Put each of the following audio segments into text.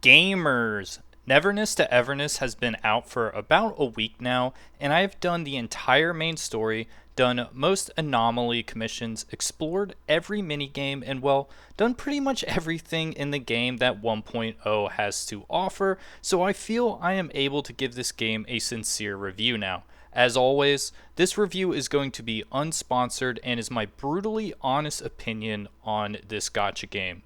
Gamers! Neverness to Everness has been out for about a week now, and I have done the entire main story, done most anomaly commissions, explored every minigame, and well, done pretty much everything in the game that 1.0 has to offer, so I feel I am able to give this game a sincere review now. As always, this review is going to be unsponsored and is my brutally honest opinion on this gacha game.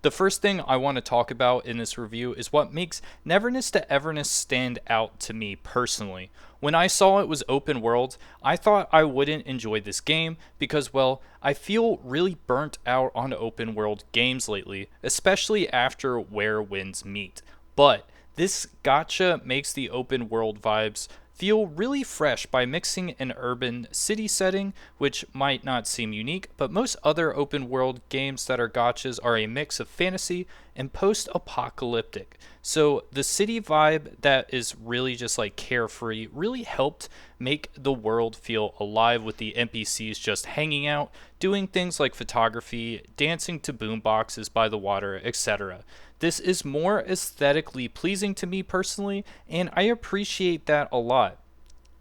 The first thing I want to talk about in this review is what makes Neverness to Everness stand out to me personally. When I saw it was open world, I thought I wouldn't enjoy this game because, well, I feel really burnt out on open world games lately, especially after Where Winds Meet. But this gacha makes the open world vibes feel really fresh by mixing an urban city setting, which might not seem unique, but most other open world games that are gachas are a mix of fantasy and post apocalyptic. So the city vibe that is really just like carefree really helped make the world feel alive with the NPCs just hanging out, doing things like photography, dancing to boomboxes by the water, etc. This is more aesthetically pleasing to me personally, and I appreciate that a lot.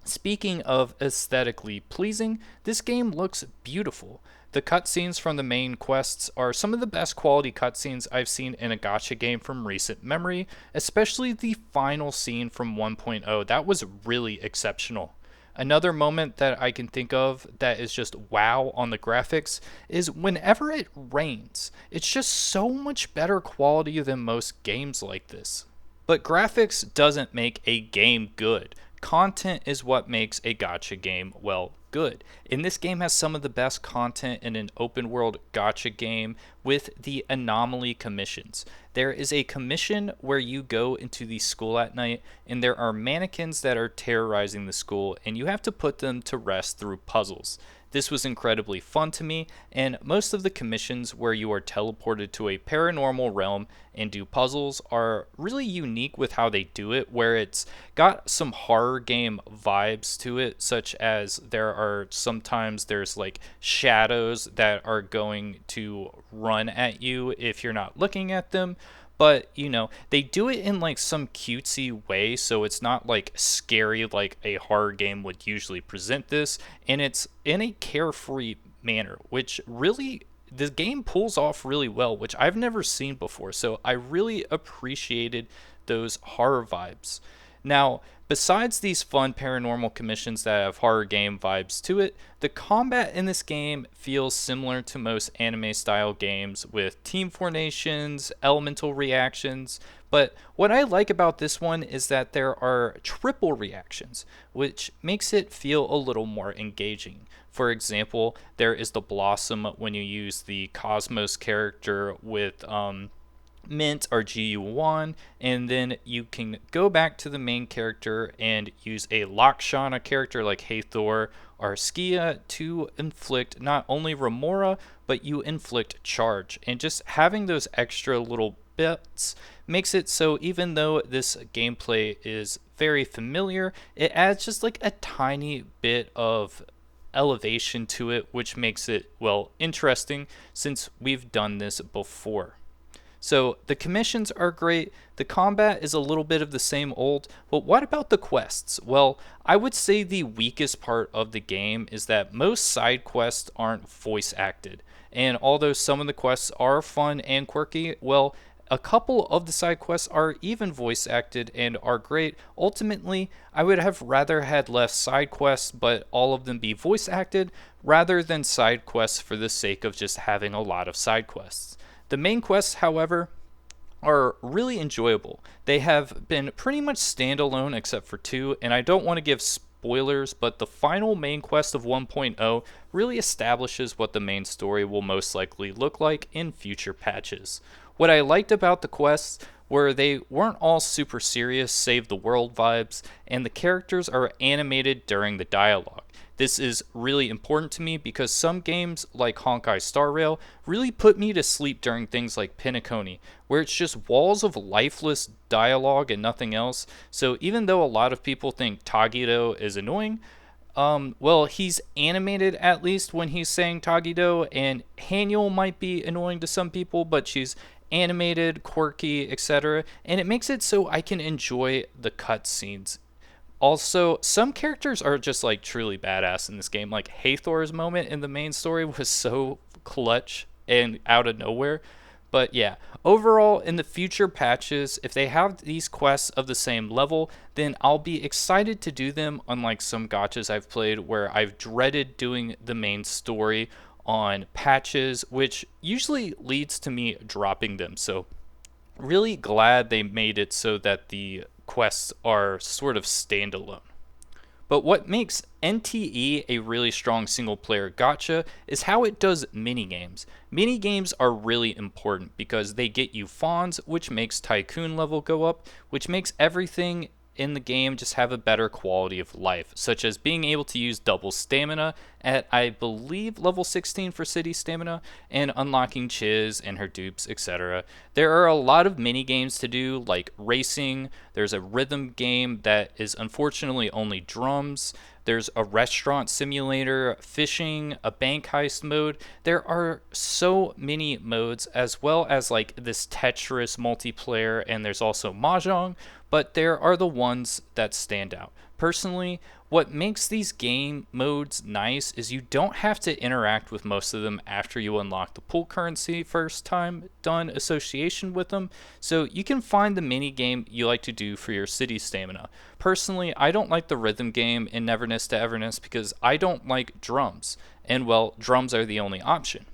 Speaking of aesthetically pleasing, this game looks beautiful. The cutscenes from the main quests are some of the best quality cutscenes I've seen in a gacha game from recent memory, especially the final scene from 1.0. That was really exceptional. Another moment that I can think of that is just wow on the graphics is whenever it rains. It's just so much better quality than most games like this. But graphics doesn't make a game good. Content is what makes a gacha game, well, good. And this game has some of the best content in an open world gacha game with the anomaly commissions. There is a commission where you go into the school at night and there are mannequins that are terrorizing the school and you have to put them to rest through puzzles. This was incredibly fun to me, and most of the commissions where you are teleported to a paranormal realm and do puzzles are really unique with how they do it, where it's got some horror game vibes to it, such as there's like shadows that are going to run at you if you're not looking at them. But they do it in like some cutesy way, so it's not like scary like a horror game would usually present this, and it's in a carefree manner, which really the game pulls off really well, which I've never seen before. So I really appreciated those horror vibes. Now, besides these fun paranormal commissions that have horror game vibes to it, the combat in this game feels similar to most anime style games with team formations, elemental reactions. But what I like about this one is that there are triple reactions, which makes it feel a little more engaging. For example, there is the Blossom when you use the Cosmos character with Mint or GU1, and then you can go back to the main character and use a Lakshana character like Hathor or Skia to inflict not only Remora, but you inflict charge. And just having those extra little bits makes it so even though this gameplay is very familiar, it adds just like a tiny bit of elevation to it, which makes it, well, interesting since we've done this before. So the commissions are great. The combat is a little bit of the same old, but what about the quests? Well, I would say the weakest part of the game is that most side quests aren't voice acted. And although some of the quests are fun and quirky, well, a couple of the side quests are even voice acted and are great. Ultimately, I would have rather had less side quests, but all of them be voice acted, rather than side quests for the sake of just having a lot of side quests. The main quests, however, are really enjoyable. They have been pretty much standalone except for two, and I don't want to give spoilers, but the final main quest of 1.0 really establishes what the main story will most likely look like in future patches. What I liked about the quests were they weren't all super serious, save the world vibes, and the characters are animated during the dialogue. This is really important to me because some games like Honkai Star Rail really put me to sleep during things like Pinacone, where it's just walls of lifeless dialogue and nothing else. So even though a lot of people think Tagito is annoying, well, he's animated at least when he's saying Tagido, and Haniel might be annoying to some people, but she's animated, quirky, etc. And it makes it so I can enjoy the cutscenes. Also, some characters are just like truly badass in this game. Like Hathor's moment in the main story was so clutch and out of nowhere. But yeah, overall, in the future patches, if they have these quests of the same level, then I'll be excited to do them, unlike some gachas I've played where I've dreaded doing the main story on patches, which usually leads to me dropping them. So really glad they made it so that the quests are sort of standalone. But what makes NTE a really strong single player gacha is how it does minigames. Minigames are really important because they get you fawns, which makes Tycoon level go up, which makes everything in the game just have a better quality of life, such as being able to use double stamina at, I believe, level 16 for city stamina, and unlocking Chiz and her dupes, etc. There are a lot of mini games to do, like racing. There's a rhythm game that is unfortunately only drums. There's a restaurant simulator, fishing, a bank heist mode. There are so many modes, as well as like this Tetris multiplayer, and there's also Mahjong, but there are the ones that stand out. Personally, what makes these game modes nice is you don't have to interact with most of them after you unlock the pool currency first time done association with them, so you can find the mini game you like to do for your city stamina. Personally, I don't like the rhythm game in Neverness to Everness because I don't like drums, and well, drums are the only option.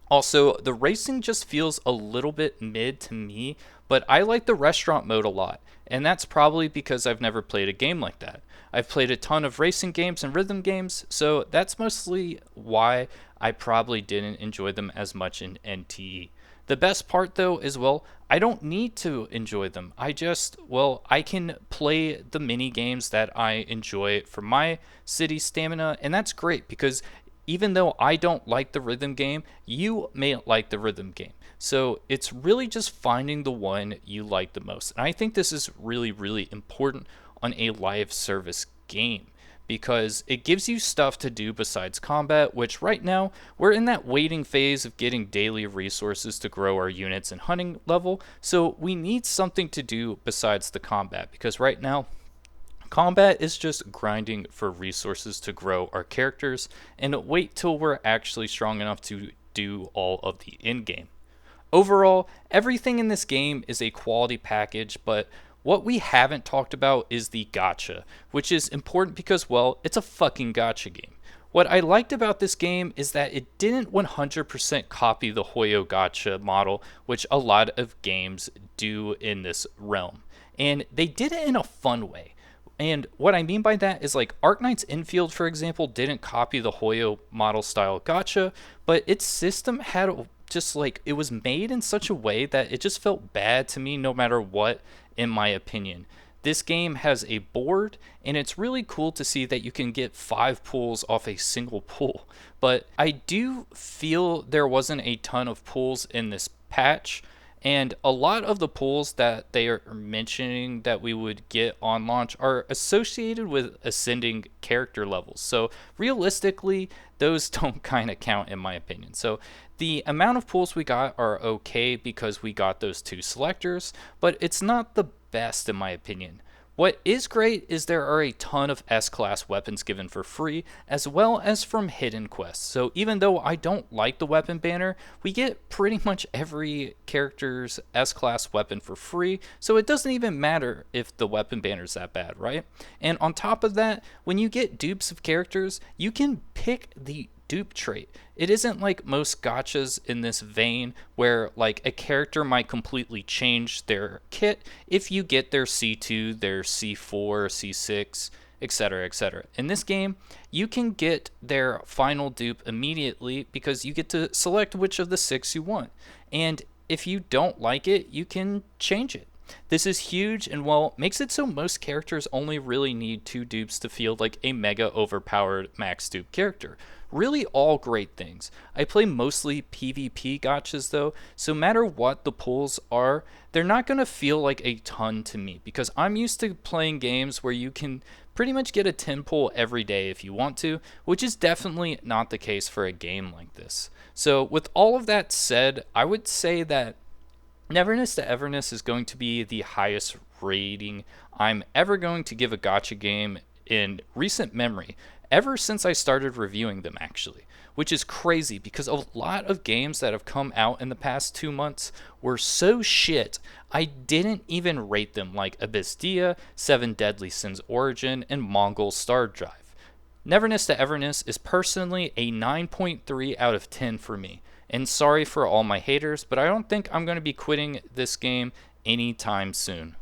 Also, the racing just feels a little bit mid to me, but I like the restaurant mode a lot, and that's probably because I've never played a game like that. I've played a ton of racing games and rhythm games, so that's mostly why I probably didn't enjoy them as much in NTE. The best part though is, well, I don't need to enjoy them. I can play the mini games that I enjoy for my city stamina, and that's great because even though I don't like the rhythm game, you may like the rhythm game. So it's really just finding the one you like the most. And I think this is really, really important on a live service game because it gives you stuff to do besides combat, which right now we're in that waiting phase of getting daily resources to grow our units and hunting level. So we need something to do besides the combat because right now combat is just grinding for resources to grow our characters and wait till we're actually strong enough to do all of the in-game. Overall, everything in this game is a quality package, but what we haven't talked about is the gacha, which is important because, well, it's a fucking gacha game. What I liked about this game is that it didn't 100% copy the Hoyo gacha model, which a lot of games do in this realm. And they did it in a fun way. And what I mean by that is like Arknight's Infield, for example, didn't copy the Hoyo model style gacha, but its system had just like, it was made in such a way that it just felt bad to me no matter what, in my opinion. This game has a board, and it's really cool to see that you can get 5 pulls off a single pull. But I do feel there wasn't a ton of pulls in this patch, and a lot of the pulls that they are mentioning that we would get on launch are associated with ascending character levels. So realistically, those don't kind of count in my opinion. So the amount of pulls we got are okay because we got those 2 selectors, but it's not the best in my opinion. What is great is there are a ton of S-class weapons given for free, as well as from hidden quests. So even though I don't like the weapon banner, we get pretty much every character's S-class weapon for free, so it doesn't even matter if the weapon banner's that bad, right? And on top of that, when you get dupes of characters, you can pick the dupe trait. It isn't like most gachas in this vein where like a character might completely change their kit if you get their C2, their C4, C6, etc., etc. In this game, you can get their final dupe immediately because you get to select which of the 6 you want. And if you don't like it, you can change it. This is huge and, well, makes it so most characters only really need 2 dupes to feel like a mega overpowered max dupe character. Really all great things. I play mostly PvP gachas though, so no matter what the pulls are, they're not going to feel like a ton to me because I'm used to playing games where you can pretty much get a 10 pull every day if you want to, which is definitely not the case for a game like this. So with all of that said, I would say that Neverness to Everness is going to be the highest rating I'm ever going to give a gacha game in recent memory, ever since I started reviewing them, actually. Which is crazy because a lot of games that have come out in the past 2 months were so shit, I didn't even rate them, like Abyssdia, Seven Deadly Sins Origin, and Mongol Star Drive. Neverness to Everness is personally a 9.3 out of 10 for me. And sorry for all my haters, but I don't think I'm going to be quitting this game anytime soon.